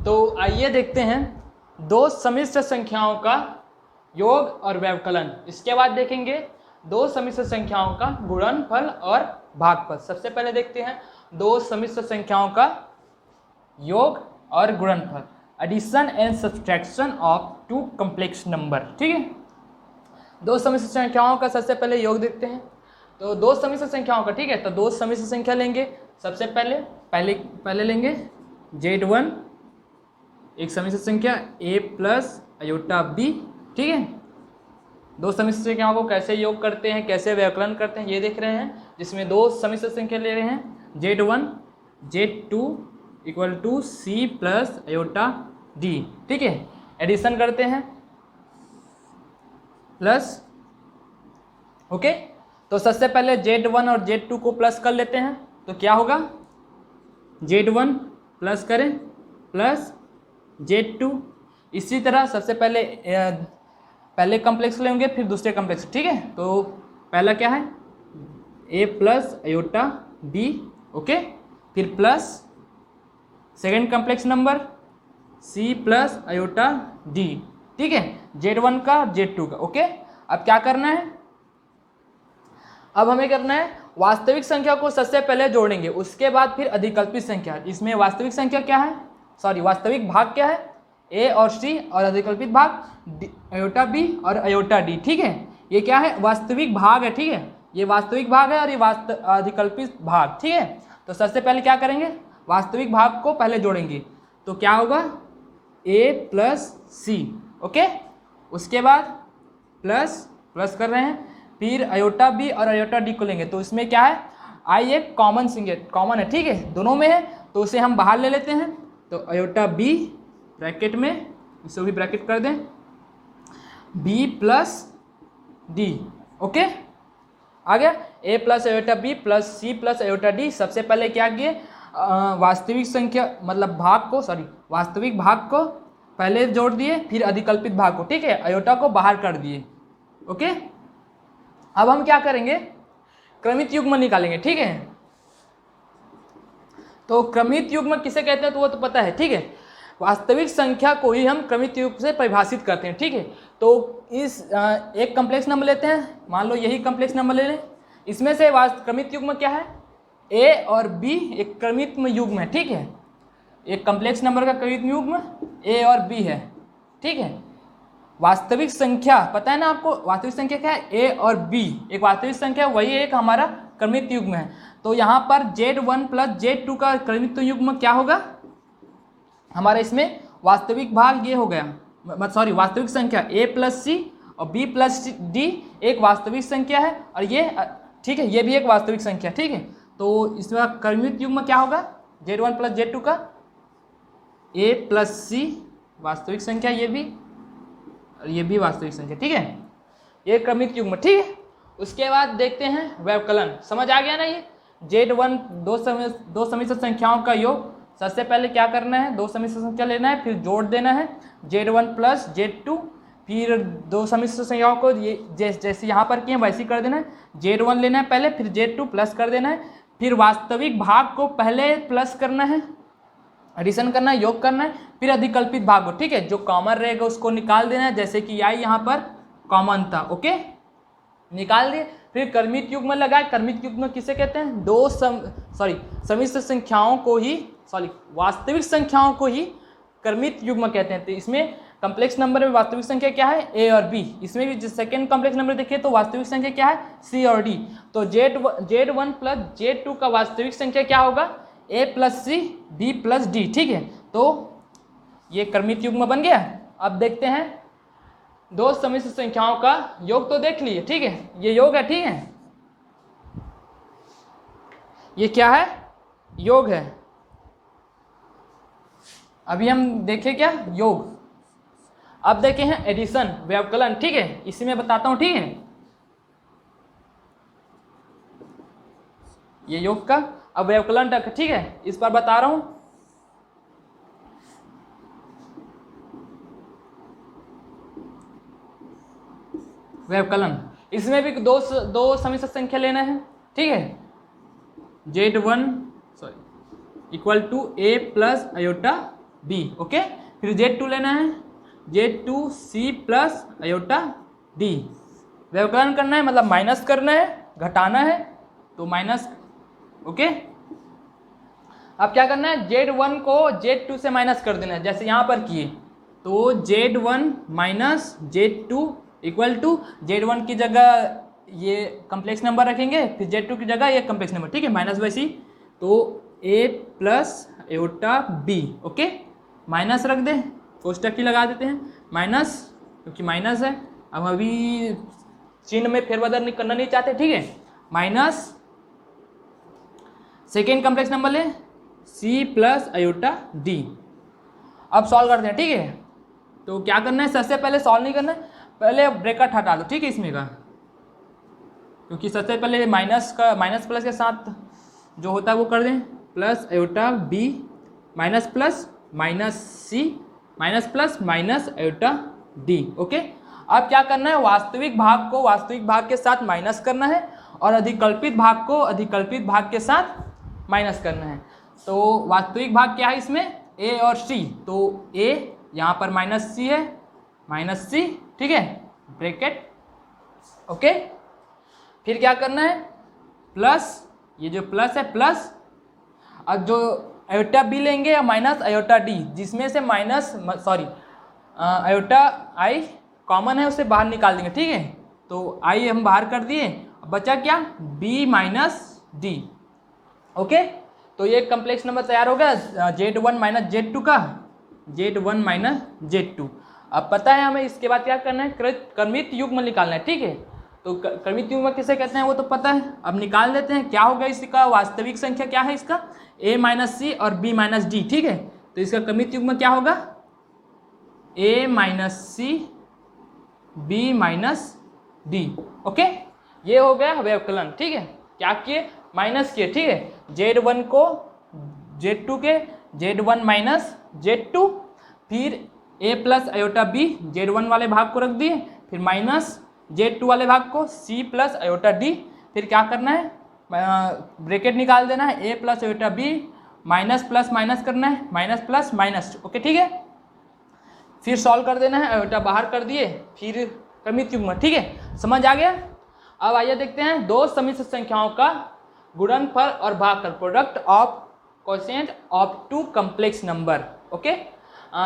तो आइए देखते हैं दो सम्मिश्र संख्याओं का योग और व्यवकलन। इसके बाद देखेंगे दो सम्मिश्र संख्याओं का गुणनफल और भागफल। सबसे पहले देखते हैं दो सम्मिश्र संख्याओं का योग और गुणनफल, addition and subtraction of two complex number. ठीक है, दो सम्मिश्र संख्याओं का सबसे पहले योग देखते हैं। तो दो सम्मिश्र संख्याओं का, ठीक है, तो दो सम्मिश्र संख्या लेंगे। सबसे पहले लेंगे Z1 एक सम्मिश्र संख्या a प्लस अयोटा b। ठीक है, दो सम्मिश्र संख्याओं को कैसे योग करते हैं, कैसे व्यवकलन करते हैं, ये देख रहे हैं। जिसमें दो सम्मिश्र संख्या ले रहे हैं Z1 Z2 equal to c plus iota d। ठीक है, एडिशन करते हैं प्लस। ओके, तो सबसे पहले Z1 और Z2 को प्लस कर लेते हैं। तो क्या होगा, Z1 प्लस करें प्लस Z2। इसी तरह सबसे पहले कॉम्प्लेक्स लेंगे फिर दूसरे कॉम्प्लेक्स। ठीक है, तो पहला क्या है a plus iota b। Okay, फिर plus second complex number c plus iota d। ठीक है, Z1 का Z2 का। ओके, अब क्या करना है, अब हमें करना है वास्तविक संख्या को सबसे पहले जोड़ेंगे, उसके बाद फिर अधिकल्पित संख्या। इसमें वास्तविक संख्या क्या है, वास्तविक भाग क्या है, a और c, और अधिकल्पित भाग अयोटा b और अयोटा d। ठीक है, ये क्या है, वास्तविक भाग है। ठीक है, ये वास्तविक भाग है और ये अधिकल्पित भाग। ठीक है, तो सबसे पहले क्या करेंगे, वास्तविक भाग को पहले जोड़ेंगे। तो क्या होगा a प्लस c। ओके, उसके बाद प्लस कर रहे हैं, फिर अयोटा b और अयोटा d को लेंगे। तो इसमें क्या है, i एक कॉमन है। ठीक है, दोनों में है, तो उसे हम बाहर ले लेते हैं। तो अयोटा b ब्रैकेट में, इसे भी ब्रैकेट कर दें, b प्लस d। ओके, आ गया a plus iota b plus c plus iota d। सबसे पहले क्या किए, वास्तविक संख्या मतलब वास्तविक भाग को पहले जोड़ दिए, फिर अधिकल्पित भाग को, ठीक है, अयोटा को बाहर कर दिए। ओके, अब हम क्या करेंगे, क्रमित युग्म निकालेंगे। ठीक है, तो क्रमित युग्म किसे कहते हैं तो वो तो पता है। ठीक है, वास्तविक संख्या को ही हम क्रमित युग्म से परिभाषित करते हैं। ठीक है, तो इस एक कॉम्प्लेक्स नंबर लेते हैं, मान लो यही कॉम्प्लेक्स नंबर ले लें। इसमें से क्रमित युग्म क्या है, a और b एक क्रमित युग्म है। ठीक है, एक कॉम्प्लेक्स नंबर का क्रमित युग्म a और b है। ठीक है, वास्तविक संख्या पता है ना आपको, वास्तविक संख्या क्या है, a और b एक वास्तविक संख्या, वही एक हमारा क्रमित युग्म है। तो यहाँ पर Z1 प्लस Z2 का क्रमित युग्म क्या होगा हमारा, इसमें वास्तविक भाग ये हो गया, वास्तविक संख्या a प्लस c और b प्लस d एक वास्तविक संख्या है, और ये, ठीक है, ये भी एक वास्तविक संख्या। ठीक है, तो इसमें क्रमित युग्म क्या होगा, Z1 प्लस Z2 का a प्लस c वास्तविक संख्या, ये भी वास्तविक संख्या। ठीक है, ये क्रमित युग्म। ठीक है, उसके बाद देखते हैं व्यवकलन। समझ आ गया ना, ये Z1 दो सम्मिश्र संख्याओं का योग। सबसे पहले क्या करना है, दो सम्मिश्र संख्या लेना है, फिर जोड़ देना है Z1 प्लस Z2। फिर दो सम्मिश्र संख्याओं को ये जैसे यहाँ पर किए वैसे कर देना है, Z1 लेना है पहले, फिर Z2 प्लस कर देना है, फिर वास्तविक भाग को पहले प्लस करना है, एडिशन करना है, योग करना है, फिर अधिकल्पित भाग को, ठीक है, जो कॉमन रहेगा उसको निकाल देना है, जैसे कि आई यहाँ पर कॉमन था। ओके, निकाल दिए, फिर क्रमित युग्म लगाए। क्रमित युग्म किसे कहते हैं, सम्मिश्र संख्याओं को ही, वास्तविक संख्याओं को ही क्रमित युग्म कहते हैं। तो इसमें कॉम्प्लेक्स नंबर में वास्तविक संख्या क्या है, a और b। इसमें भी सेकेंड कॉम्प्लेक्स नंबर देखिए तो वास्तविक संख्या क्या है, c और d। तो Z1 प्लस Z2 का वास्तविक संख्या क्या होगा, a plus c b plus d। ठीक है, तो ये क्रमित युग्म बन गया। अब देखते हैं दो सम्मिश्र संख्याओं का योग। तो देख लिए, ठीक है, ये योग है। ठीक है, ये क्या है, योग है। अभी हम देखें क्या, योग। अब देखे हैं एडिशन, व्यवकलन। ठीक है, इसी में बताता हूं। ठीक है, ये योग का, अब व्यवकलन तक। ठीक है, इस पर बता रहा हूं। व्यवकलन, इसमें भी दो सम्मिश्र संख्या लेना है। ठीक है, Z1 equal to a plus iota B. Okay, फिर Z2 लेना है, Z2C प्लस आयोटा D। व्यवकलन करना है मतलब माइनस करना है, घटाना है तो माइनस। ओके, अब क्या करना है, Z1 को Z2 से माइनस कर देना है, जैसे यहाँ पर किए। तो Z1 minus Z2 equal to Z1 की जगह ये कम्प्लेक्स नंबर रखेंगे, फिर Z2 की जगह ये कम्प्लेक्स नंबर, ठीक है, माइनस वैसी। तो A plus iota B। Okay, minus रख दें, कोष्टक ही लगा देते हैं माइनस, क्योंकि माइनस है। अब अभी चिन्ह में फेरबदल करना नहीं चाहते, ठीक है, माइनस सेकेंड कम्प्लेक्स नंबर ले C प्लस आयोटा D। अब सॉल्व करते हैं, ठीक है। तो क्या करना है, सबसे पहले सॉल्व नहीं करना है, पहले ब्रैकेट हटा दो, ठीक है, इसमें का, क्योंकि सबसे पहले माइनस का माइनस प्लस के साथ जो होता है वो कर दें, plus iota B minus plus minus C minus plus minus iota D। Okay, अब क्या करना है, वास्तविक भाग को वास्तविक भाग के साथ माइनस करना है और अधिकल्पित भाग को अधिकल्पित भाग के साथ माइनस करना है। तो वास्तविक भाग क्या है इसमें, A और C। तो A यहाँ पर माइनस C है, माइनस C, ठीक है, ब्रैकेट। ओके, फिर क्या करना है, प्लस, ये जो प्लस है प्लस, अब जो आयोटा B लेंगे माइनस आयोटा D, जिसमें से minus sorry iota I common है, उसे बाहर निकाल देंगे, ठीक है। तो I हम बाहर कर दिए, बचा क्या, B माइनस D। ओके, तो ये कम्प्लेक्स नंबर तैयार हो गया Z1 माइनस Z2 का, Z1 माइनस Z2। अब पता है हमें इसके बाद क्या करना है, क्रमित युग्म निकालना है, ठीक है। तो क्रमित युग्म किसे कहते हैं वो तो पता है, अब निकाल देते हैं। क्या होगा इसका, वास्तविक संख्या क्या है इसका, A माइनस C और B माइनस D, ठीक है। तो इसका क्रमित युग्म क्या होगा, A minus C B minus D। Okay, ये हो गया व्यवकलन, ठीक है। क्या किए, माइनस किए, ठीक है, Z1 को Z2 के, Z1 माइनस Z2, फिर A plus iota B Z1 वाले भाग को रख दिए, फिर माइनस Z2 वाले भाग को C प्लस आयोटा D। फिर क्या करना है, ब्रैकेट निकाल देना है, A plus iota B, minus plus minus करना है, माइनस प्लस माइनस। ओके, ठीक है, फिर सॉल्व कर देना है, आयोटा बाहर कर दिए, फिर क्रमित युग्म, ठीक है, समझ आ गया। अब आइए देखते हैं दो सम्मिश्र संख्याओं का गुणनफल और भागफल, product of coefficient of two complex number. Okay,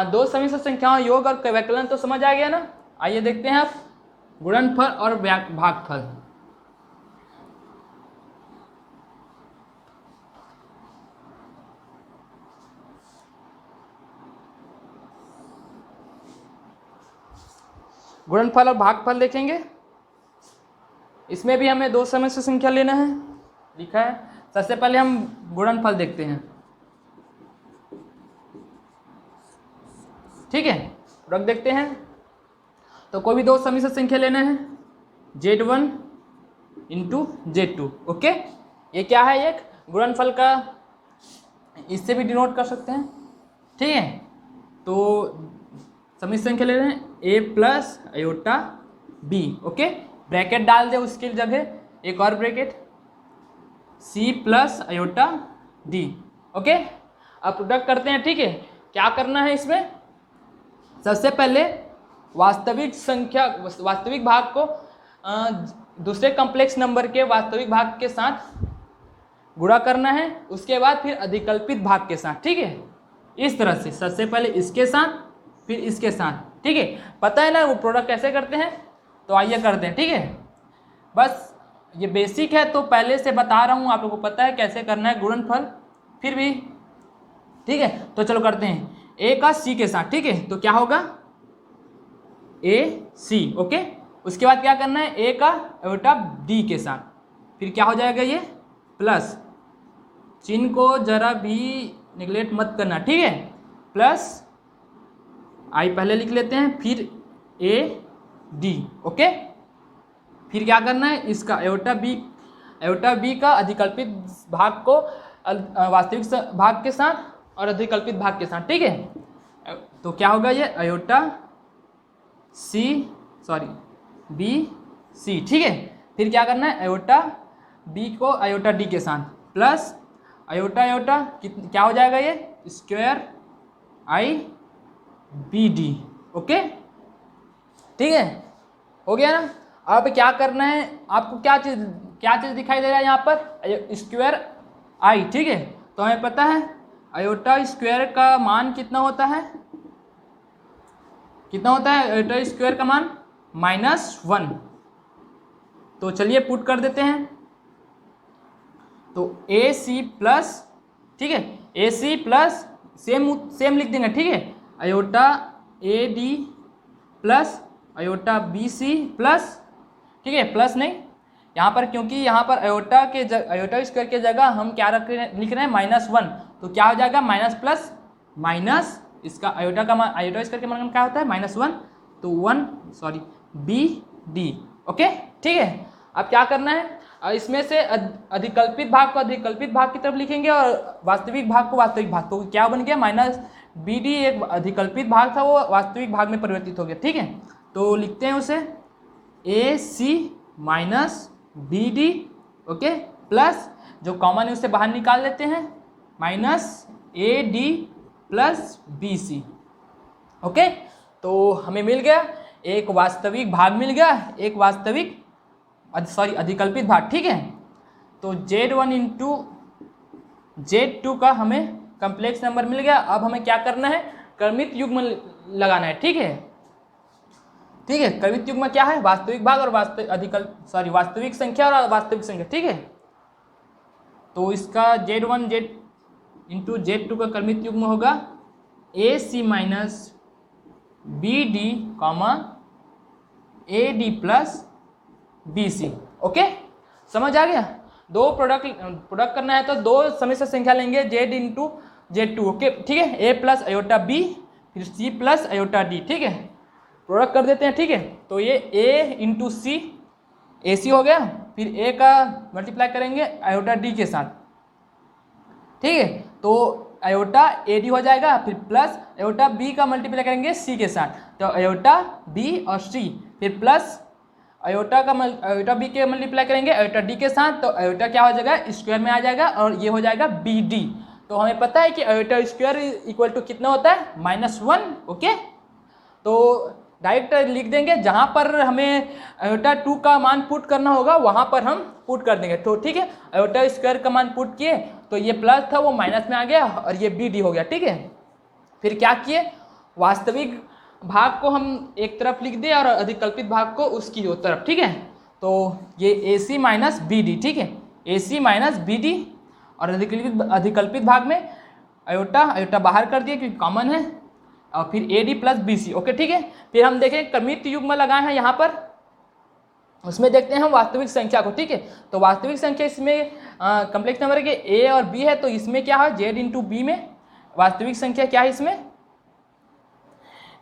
दो सम्मिश्र संख्याओं योग और व्यवकलन तो समझ आ गया ना। आइए देखते हैं अब गुणनफल और भागफल। गुणनफल और भागफल देखेंगे, इसमें भी हमें दो सम्मिश्र संख्या लेना है, लिखा है। सबसे पहले हम गुणनफल देखते हैं, ठीक है, रख देखते हैं। तो कोई भी दो सम्मिश्र संख्या लेना है, Z1 इंटू Z2। ओके, ये क्या है, एक गुणनफल का, इससे भी डिनोट कर सकते हैं, ठीक है। तो सम्मिश्र संख्या ले रहे हैं A plus iota B। Okay, bracket डाल दे, उसके जगह एक और bracket C plus iota D। Okay, अब प्रोडक्ट करते हैं, ठीक है। क्या करना है इसमें, सबसे पहले वास्तविक संख्या वास्तविक भाग को दूसरे कॉम्प्लेक्स नंबर के वास्तविक भाग के साथ गुणा करना है, उसके बाद फिर अधिकल्पित भाग के साथ, ठीक है। इस तरह से सबसे पहले इसके साथ फिर इसके साथ, ठीक है। पता है ना वो प्रोडक्ट कैसे करते हैं, तो आइए करते हैं, ठीक है। बस ये बेसिक है तो पहले से बता रहा हूँ, आप लोगों को पता है कैसे करना है गुणनफल, फिर भी ठीक है। तो चलो करते हैं, A का C के साथ, ठीक है। तो क्या होगा, A C। ओके, उसके बाद क्या करना है, A का आयोटा D के साथ, फिर क्या हो जाएगा, ये प्लस, चिन्ह को जरा भी निगलेक्ट मत करना, ठीक है। प्लस I पहले लिख लेते हैं, फिर A D। ओके, फिर क्या करना है, इसका आयोटा B का अधिकल्पित भाग को वास्तविक भाग के साथ और अधिकल्पित भाग के साथ, ठीक है। तो क्या होगा, ये आयोटा B C, ठीक है। फिर क्या करना है, आयोटा B को आयोटा D के साथ, प्लस आयोटा क्या हो जाएगा, ये स्क्वायर आई बी डी। ओके, ठीक है, हो गया ना। अब क्या करना है आपको, क्या चीज़ दिखाई दे रहा है यहाँ पर, स्क्वायर आई, ठीक है। तो हमें पता है आयोटा स्क्वायर का मान कितना होता है, आयोटा स्क्वायर का मान -1। तो चलिए पुट कर देते हैं। तो ए सी प्लस, ठीक है, ए सी प्लस सेम लिख देंगे, ठीक है, आयोटा ए डी प्लस आयोटा बी सी प्लस, ठीक है, प्लस नहीं यहाँ पर, क्योंकि यहाँ पर आयोटा स्क्वायर के जगह हम क्या लिख रहे हैं -1। तो क्या हो जाएगा, माइनस प्लस माइनस, इसका आयोटा स्क्वायर के मान क्या होता है -1, तो 1 बी डी। ओके, ठीक है। अब क्या करना है, इसमें से अधिकल्पित भाग को अधिकल्पित भाग की तरफ लिखेंगे और वास्तविक भाग को वास्तविक भाग। तो क्या बन गया, बी डी एक अधिकल्पित भाग था, वो वास्तविक भाग में परिवर्तित हो गया, ठीक है। तो लिखते हैं उसे A C minus B D, okay, plus जो कॉमन है उसे बाहर निकाल लेते हैं, minus A D plus B C. Okay, तो हमें मिल गया एक वास्तविक भाग मिल गया, एक वास्तविक अधिकल्पित भाग, ठीक है। तो Z1 इंटू Z2 का हमें कम्प्लेक्स नंबर मिल गया। अब हमें क्या करना है, क्रमित युग्म लगाना है, ठीक है, ठीक है। क्रमित युग्म क्या है, वास्तविक भाग और वास्तविक संख्या और वास्तविक संख्या, ठीक है। तो इसका Z1 इंटू Z2 का क्रमित युग्म होगा A C minus B D comma A D plus B C. Okay, समझ आ गया। दो प्रोडक्ट करना है तो दो समिश्र संख्या लेंगे, Z इंटू Z2, ओके, ठीक है, ए प्लस आयोटा बी फिर सी प्लस आयोटा डी, ठीक है, प्रोडक्ट कर देते हैं, ठीक है। तो ये ए इंटू सी, ए सी हो गया, फिर ए का मल्टीप्लाई करेंगे आयोटा डी के साथ, ठीक है, तो आयोटा ए डी हो जाएगा, फिर प्लस आयोटा बी का मल्टीप्लाई करेंगे सी के साथ, तो आयोटा बी और सी, फिर प्लस आयोटा बी के मल्टीप्लाई करेंगे आयोटा डी के साथ, तो आयोटा क्या हो जाएगा, स्क्वायर में आ जाएगा और ये हो जाएगा बी डी। तो हमें पता है कि आयोटा स्क्वायर इक्वल टू कितना होता है, -1। ओके, तो डायरेक्ट लिख देंगे, जहाँ पर हमें आयोटा 2 का मान पुट करना होगा वहाँ पर हम पुट कर देंगे। तो ठीक है, आयोटा स्क्वायर का मान पुट किए तो ये प्लस था वो माइनस में आ गया और ये बी डी हो गया, ठीक है। फिर क्या किए, वास्तविक भाग को हम एक तरफ लिख दिए और अधिकल्पित भाग को उसकी दो तरफ, ठीक है। तो ये A C minus B D, ठीक है, ए सी माइनस बी डी, और अधिकल्पित भाग में आयोटा बाहर कर दिए क्योंकि कॉमन है, और फिर A D plus B C. Okay, ठीक है। फिर हम देखें क्रमित युग्म लगाए हैं यहाँ पर, उसमें देखते हैं हम वास्तविक संख्या को, ठीक है। तो वास्तविक संख्या इसमें कम्प्लेक्स नंबर के ए और बी है, तो इसमें क्या है, जेड इंटू बी में वास्तविक संख्या क्या है, इसमें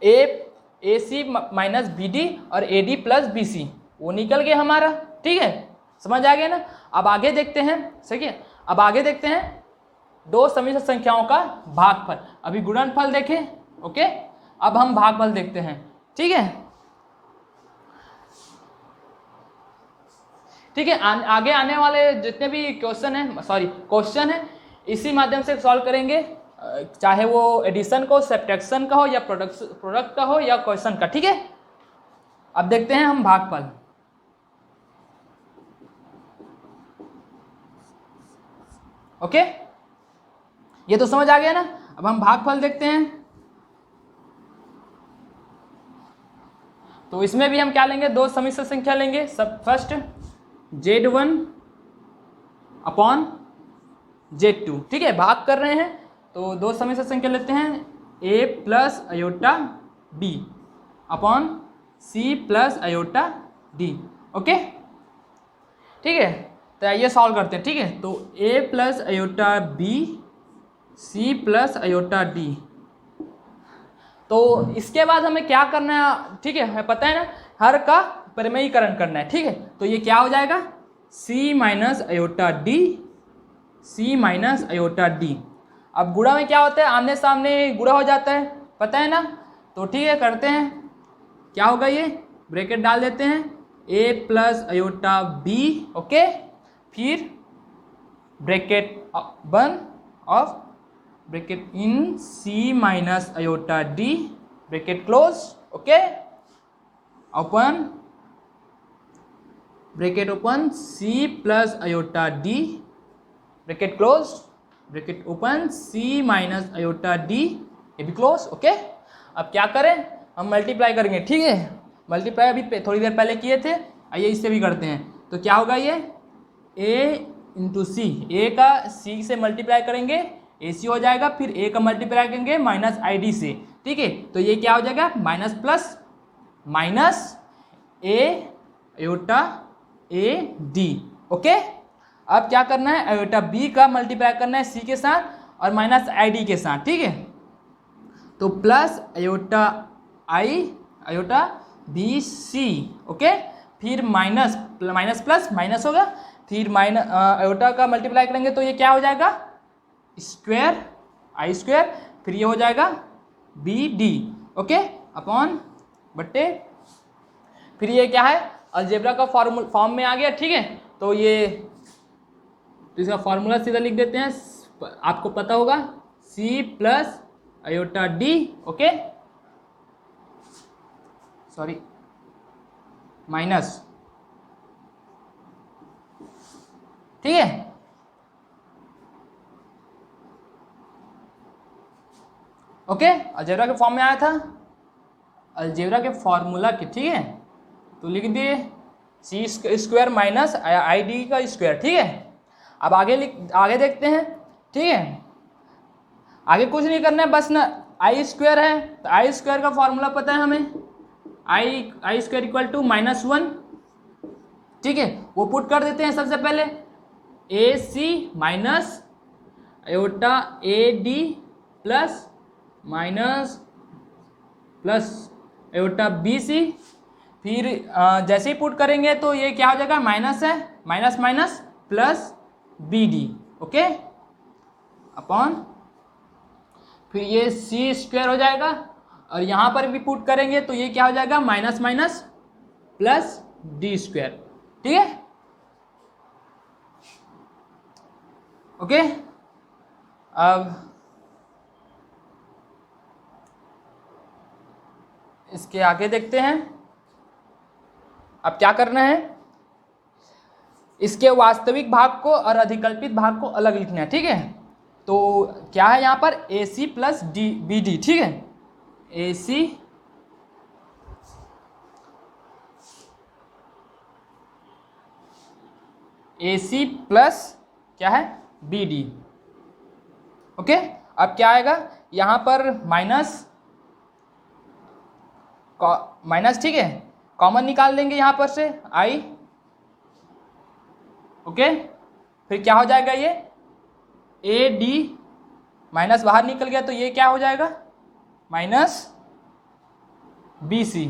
A C minus B D और ए डी प्लस बी सी, वो निकल गया हमारा, ठीक है, समझ आ गया ना। अब आगे देखते हैं, सही है, अब आगे देखते हैं दो समिश्र संख्याओं का भागफल। अभी गुणनफल देखें, ओके, अब हम भागफल देखते हैं, ठीक है, ठीक है। आगे आने वाले जितने भी क्वेश्चन है इसी माध्यम से सॉल्व करेंगे, चाहे वो एडिशन को, सब्ट्रैक्शन का हो या प्रोडक्ट का हो या क्वेश्चन का, ठीक है। अब देखते हैं हम भागफल, ओके, ये तो समझ आ गया ना। अब हम भागफल देखते हैं, तो इसमें भी हम क्या लेंगे, दो समिश्र संख्या लेंगे। सब फर्स्ट Z1 अपॉन Z2, ठीक है, भाग कर रहे हैं तो दो समिश्र संख्या लेते हैं, A plus iota B upon C plus iota D। Okay, ठीक है, तो ये सॉल्व करते हैं, ठीक है। तो A plus iota B C plus iota D, तो इसके बाद हमें क्या करना है, ठीक है, हमें पता है ना, हर का परिमेयीकरण करना है, ठीक है। तो ये क्या हो जाएगा, C minus iota D, C minus iota D। अब गुणा में क्या होता है, आमने सामने गुणा हो जाता है, पता है ना। तो ठीक है, करते हैं, क्या होगा, ये ब्रैकेट डाल देते हैं, A plus iota B, okay, फिर ब्रैकेट बंद of bracket in C minus iota D bracket close, okay, open bracket open C plus iota D bracket close bracket open C minus iota D, ये भी close, okay. अब क्या करें, हम multiply करेंगे, ठीक है। मल्टीप्लाई अभी थोड़ी देर पहले किए थे, आइए इससे भी करते हैं। तो क्या होगा, ये a इंटू सी, ए का सी से मल्टीप्लाई करेंगे ए सी हो जाएगा, फिर ए का मल्टीप्लाई करेंगे माइनस आई डी से, ठीक है। तो ये क्या हो जाएगा, minus plus minus A iota A D, okay. अब क्या करना है, आयोटा बी का मल्टीप्लाई करना है सी के साथ और माइनस आई डी के साथ, ठीक है। तो प्लस आयोटा आई आयोटा बी सी, ओके, फिर माइनस माइनस प्लस माइनस होगा, फिर माइनस आयोटा का मल्टीप्लाई करेंगे तो ये क्या हो जाएगा, स्क्वायर आई स्क्वायर, फिर ये हो जाएगा बी डी, ओके, अपॉन बट्टे, फिर ये क्या है, अलजेब्रा का फॉर्म में आ गया, ठीक है। तो ये तो इसका फॉर्मूला सीधा लिख देते हैं, आपको पता होगा, C plus iota D, okay, sorry minus, ठीक है। ओके, अलजेब्रा के फॉर्म में आया था, अलजेब्रा के फॉर्मूला के, ठीक है। तो लिख दिए सी स्क्वायर माइनस आई डी का स्क्वायर, ठीक है। अब आगे देखते हैं, ठीक है। आगे कुछ नहीं करना है, बस ना आई स्क्वायर है तो आई स्क्वायर का फॉर्मूला पता है हमें, आई स्क्वायर इक्वल टू -1, ठीक है। वो पुट कर देते हैं सबसे पहले, A C minus iota A D plus minus plus iota B C, फिर जैसे ही पुट करेंगे तो ये क्या हो जाएगा, माइनस है, minus minus plus B D, okay, upon फिर ये सी स्क्वायर हो जाएगा, और यहाँ पर भी पुट करेंगे तो ये क्या हो जाएगा, minus minus plus D square, ठीक है, ओके। अब इसके आगे देखते हैं, अब क्या करना है, इसके वास्तविक भाग को और अधिकल्पित भाग को अलग लिखना है, ठीक है। तो क्या है यहाँ पर, A C plus D B D, ठीक है, ए सी प्लस क्या है, बी डी, ओके। अब क्या आएगा, यहाँ पर माइनस, ठीक है, कॉमन निकाल लेंगे यहाँ पर से आई, ओके, फिर क्या हो जाएगा, ये ए डी माइनस बाहर निकल गया तो ये क्या हो जाएगा, माइनस बी सी,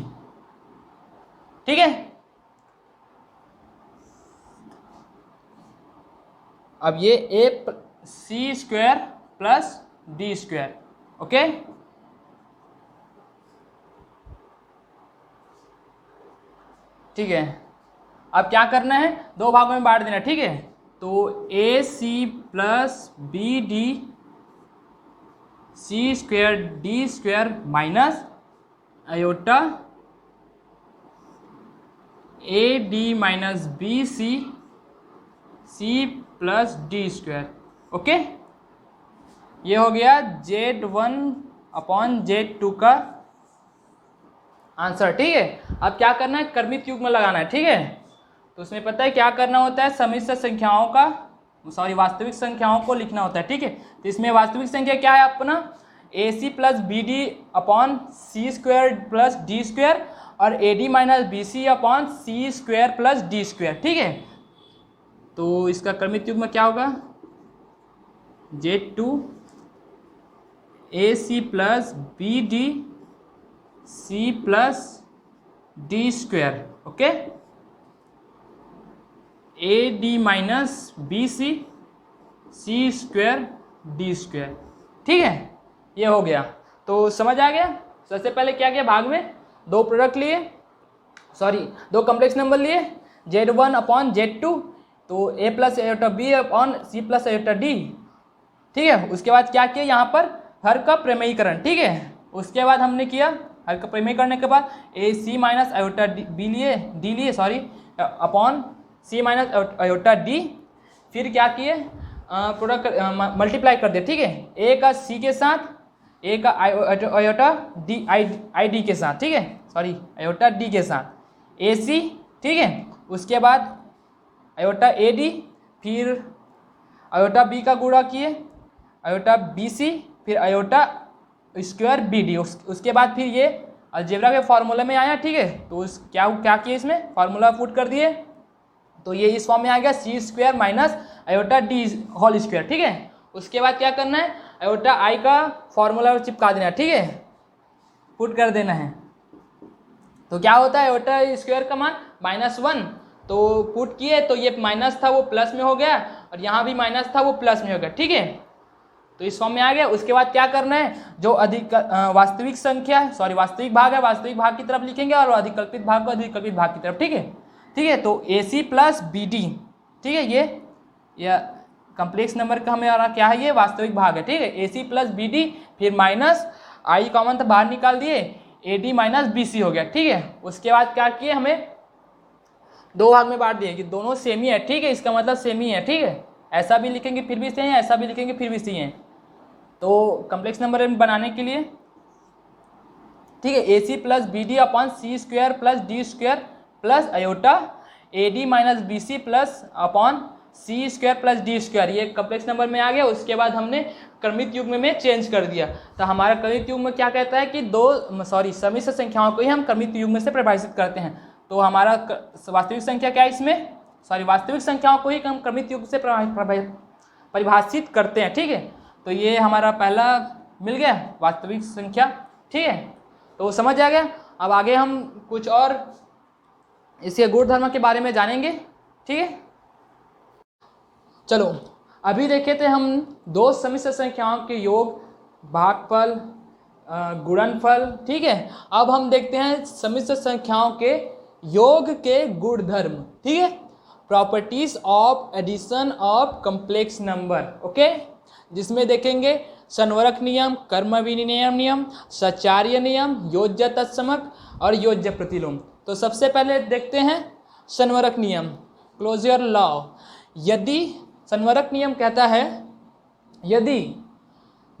ठीक है। अब ये A C square plus D square, okay, ठीक है। अब क्या करना है, दो भागों में बांट देना, ठीक है। तो A C plus B D C square D square minus iota A D minus B C C plus D square, okay. ये हो गया Z1/Z2 का आंसर, ठीक है। अब क्या करना है, क्रमित युग्म लगाना है, ठीक है। तो उसमें पता है क्या करना होता है, सम्मिश्र संख्याओं का वास्तविक संख्याओं को लिखना होता है, ठीक है। तो इसमें वास्तविक संख्या क्या है अपना, a C plus B d upon c square plus D square और A D minus B c upon c square plus D square, ठीक है। तो इसका क्रमित युग्म क्या होगा, Z2 a C plus B D c plus D square, okay, a D minus B C c square D square, ठीक है। ये हो गया, तो समझ आ गया। सबसे पहले क्या किया, भाग में दो प्रोडक्ट लिए, दो कॉम्प्लेक्स नंबर लिए, Z1/Z2, तो a plus iota b upon c plus iota d, ठीक है। उसके बाद क्या किया यहाँ पर हर का प्रमेयीकरण, ठीक है। उसके बाद हमने किया हर का प्रमेय करने के बाद ए सी माइनस आयोटा डी लिए सॉरी अपॉन सी माइनस आयोटा डी, फिर क्या किए प्रोडक्ट मल्टीप्लाई कर दिया, ठीक है। ए का सी के साथ, ए का आयोटा डी आई डी के साथ, ठीक है, सॉरी आयोटा डी के साथ ए सी, ठीक है। उसके बाद आयोटा ए डी, फिर आयोटा बी का गुणा किए आयोटा बी सी, फिर आयोटा स्क्वायर बी डी। उसके बाद फिर ये अलजेब्रा के फॉर्मूले में आया, ठीक है। तो उस क्या किए इसमें फार्मूला पुट कर दिए, तो ये इस फॉर्म में आ गया c square minus iota d whole square, ठीक है। उसके बाद क्या करना है आयोटा आई का फॉर्मूला चिपका देना है, ठीक है, पुट कर देना है। तो क्या होता है आयोटा स्क्वायर का मान -1, तो पुट किए तो ये माइनस था वो प्लस में हो गया, और यहाँ भी माइनस था वो प्लस में हो गया, ठीक है। तो इस फॉर्म में आ गया। उसके बाद क्या करना है, जो अधिक वास्तविक संख्या है, सॉरी वास्तविक भाग है, वास्तविक भाग की तरफ लिखेंगे और अधिकल्पित भाग को अधिकल्पित भाग की तरफ, ठीक है, ठीक है। तो A C plus B D, ठीक है, ये कम्प्लेक्स नंबर का हमें आ रहा क्या है, ये वास्तविक भाग है, ठीक है। ए सी प्लस बी डी, फिर माइनस आई कॉमन तो बाहर निकाल दिए, A D minus B C हो गया, ठीक है। उसके बाद क्या किए हमें दो भाग में बांट दिए कि दोनों सेम ही है, ठीक है, इसका मतलब सेम ही है, ठीक है। ऐसा भी लिखेंगे फिर भी सही है, ऐसा भी लिखेंगे फिर भी सही है। तो कम्प्लेक्स नंबर बनाने के लिए, ठीक है, ए सी plus B d upon c square plus D square plus iota A D minus B C plus upon c square plus D square, ये कम्प्लेक्स नंबर में आ गया। उसके बाद हमने क्रमित युग्म में चेंज कर दिया। तो हमारा क्रमित युग्म क्या कहता है कि समिश्र संख्याओं को ही हम क्रमित युग्म से परिभाषित करते हैं। तो हमारा वास्तविक संख्या क्या है इसमें, वास्तविक संख्याओं को ही हम क्रमित युग्म से परिभाषित करते हैं, ठीक है। तो ये हमारा पहला मिल गया वास्तविक संख्या, ठीक है। तो समझ आ गया। अब आगे हम कुछ और इसके गुणधर्म के बारे में जानेंगे, ठीक है। चलो अभी देखे थे हम दो समिश्र संख्याओं के योग, भागफल, गुणनफल, ठीक है। अब हम देखते हैं समिश्र संख्याओं के योग के गुणधर्म, ठीक है, properties of addition of complex number, okay. जिसमें देखेंगे संवरक नियम, कर्म विनिमय नियम, सचार्य नियम, योज्य तत्समक और योज्य प्रतिलोम। तो सबसे पहले देखते हैं संवरक नियम, क्लोजर लॉ। यदि संवरक नियम कहता है यदि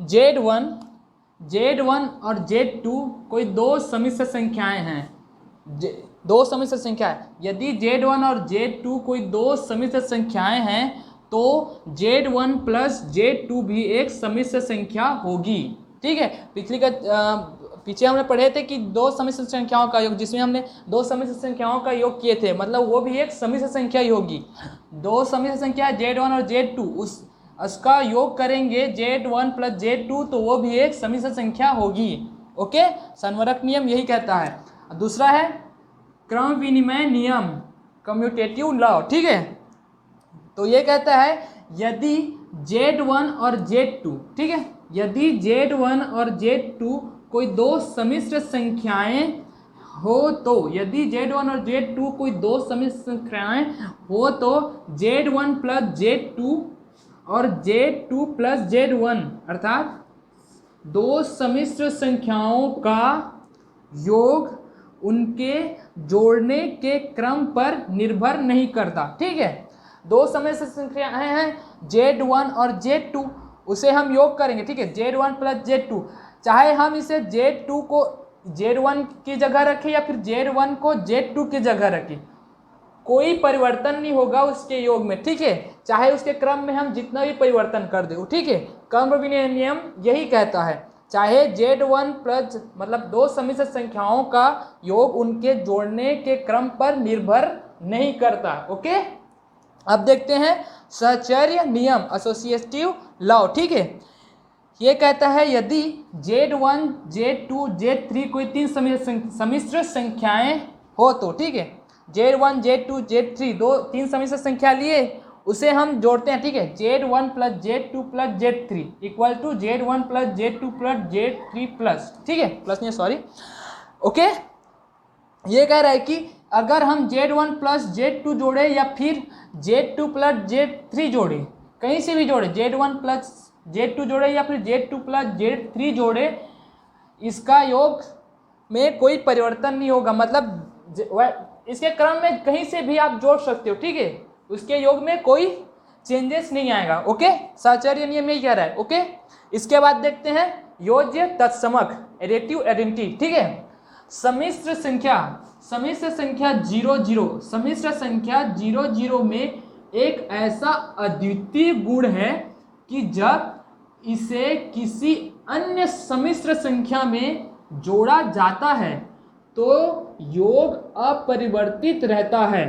Z1 और Z2 कोई दो समिश्र संख्याएं हैं, दो समिश्र संख्या है, यदि Z1 और Z2 कोई दो समिश्र संख्याएं हैं तो Z1 प्लस Z2 भी एक समिश्र संख्या होगी, ठीक है। पीछे हमने पढ़े थे कि दो समिश्र संख्याओं का योग, जिसमें हमने दो समिश्र संख्याओं का योग किए थे, मतलब वो भी एक समिश्र संख्या ही होगी। दो समिश्र संख्या Z1 और Z2, उसका योग करेंगे Z1 प्लस Z2 तो वो भी एक समिश्र संख्या होगी, ओके। संवरक नियम यही कहता है। दूसरा है क्रम विनिमय नियम, कम्यूटेटिव लॉ, ठीक है। तो ये कहता है यदि Z1 और Z2, ठीक है, यदि Z1 और Z2 कोई दो समिश्र संख्याएं हो तो, यदि Z1 और Z2 कोई दो समिश्र संख्याएं हो तो Z1 प्लस Z2 और Z2 प्लस Z1 अर्थात दो समिश्र संख्याओं का योग उनके जोड़ने के क्रम पर निर्भर नहीं करता, ठीक है। दो समिश्र संख्याएं हैं Z1 और Z2, उसे हम योग करेंगे, ठीक है, Z1 प्लस Z2, चाहे हम इसे Z2 को Z1 की जगह रखें या फिर Z1 को Z2 की जगह रखें, कोई परिवर्तन नहीं होगा उसके योग में, ठीक है, चाहे उसके क्रम में हम जितना भी परिवर्तन कर दें, ठीक है। क्रम विनिमय नियम यही कहता है, चाहे Z1 प्लस मतलब दो समिश्र संख्याओं का योग उनके जोड़ने के क्रम पर निर्भर नहीं करता, ओके। अब देखते हैं सहचर्य नियम, एसोसिएटिव लॉ, ठीक है। ये कहता है यदि Z1, Z2, Z3 कोई तीन समिश्र संख्याएं हो तो, ठीक है, Z1, Z2, Z3 तीन समिश्र संख्या लिए, उसे हम जोड़ते हैं, ठीक है। Z1 plus Z2 plus Z3 equal to Z1 plus Z2 plus Z3 plus, ठीक है, प्लस नहीं सॉरी, ओके। ये कह रहा है कि अगर हम Z1 प्लस Z2 जोड़े या फिर Z2 प्लस Z3 जोड़े, कहीं से भी जोड़े, Z1 प्लस Z2 जोड़े या फिर Z2 प्लस Z3 जोड़े, इसका योग में कोई परिवर्तन नहीं होगा। मतलब इसके क्रम में कहीं से भी आप जोड़ सकते हो, ठीक है, उसके योग में कोई चेंजेस नहीं आएगा। ओके, साहचर्य नियम यही कह रहा है। ओके, इसके बाद देखते हैं योज्य तत्समक, एडिटिव आइडेंटिटी, ठीक है। सम्मिश्र संख्या 00, सम्मिश्र संख्या 00 में एक ऐसा अद्वितीय गुण है कि जब इसे किसी अन्य सम्मिश्र संख्या में जोड़ा जाता है तो योग अपरिवर्तित रहता है।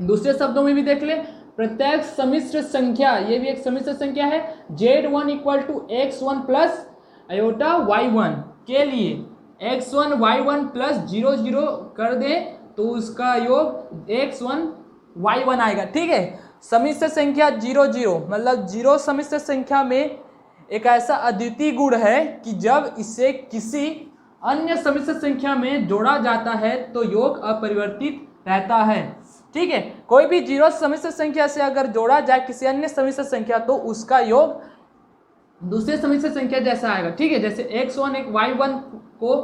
दूसरे शब्दों में भी देख ले, प्रत्येक सम्मिश्र संख्या, ये भी एक सम्मिश्र संख्या है, Z1 equal to x1 plus iota y1 के लिए x1 y1 प्लस 00 कर दे तो उसका योग x1 y1 आएगा, ठीक है। सम्मिश्र संख्या 00 मतलब 0 सम्मिश्र संख्या में एक ऐसा अद्वितीय गुण है कि जब इसे किसी अन्य सम्मिश्र संख्या में जोड़ा जाता है तो योग अपरिवर्तित रहता है, ठीक है। कोई भी 0 सम्मिश्र संख्या से अगर जोड़ा जाए किसी अन्य सम्मिश्र संख्या तो उसका योग दूसरे सम्मिश्र संख्या जैसा आएगा, ठीक है। जैसे x1 एक y1 को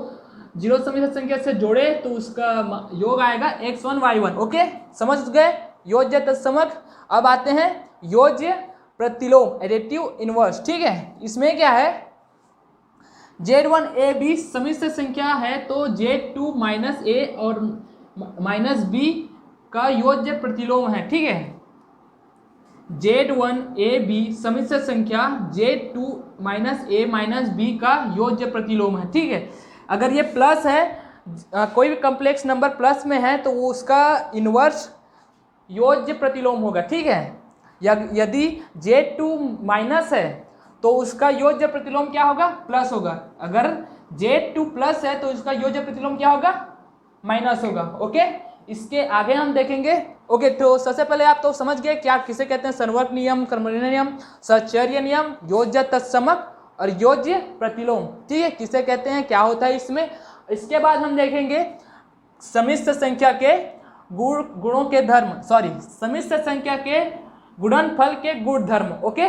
0 सम्मिश्र संख्या से जोड़े तो उसका योग आएगा x1 y1। ओके, समझ गए योज्य तत्समक। अब आते हैं योज्य प्रतिलोम, एडिटिव इनवर्स, ठीक है। इसमें क्या है, Z1 a b सम्मिश्र संख्या है तो Z2 माइनस a और माइनस b का योज्य प्रतिलोम है, ठीक है। Z1 a b सम्मिश्र संख्या Z2 minus a minus b का योज्य प्रतिलोम है, ठीक है। अगर ये प्लस है, कोई भी कॉम्प्लेक्स नंबर प्लस में है तो वो उसका इनवर्स योज्य प्रतिलोम होगा, ठीक है। यदि Z2 माइनस है तो उसका योज्य प्रतिलोम क्या होगा, प्लस होगा। अगर Z2 प्लस है तो उसका योज्य प्रतिलोम क्या होगा, माइनस होगा। ओके, इसके आगे हम देखेंगे। ओके, तो सबसे पहले आप तो समझ गए क्या किसे कहते हैं, संवर्ग नियम, क्रमनिर्णय नियम, साहचर्य नियम, योज्य तत्समक और योज्य प्रतिलोम, ठीक है, किसे कहते हैं, क्या होता है इसमें। इसके बाद हम देखेंगे सम्मिश्र संख्या के गुणों के धर्म, सम्मिश्र संख्या के गुणनफल के गुण धर्म। ओके।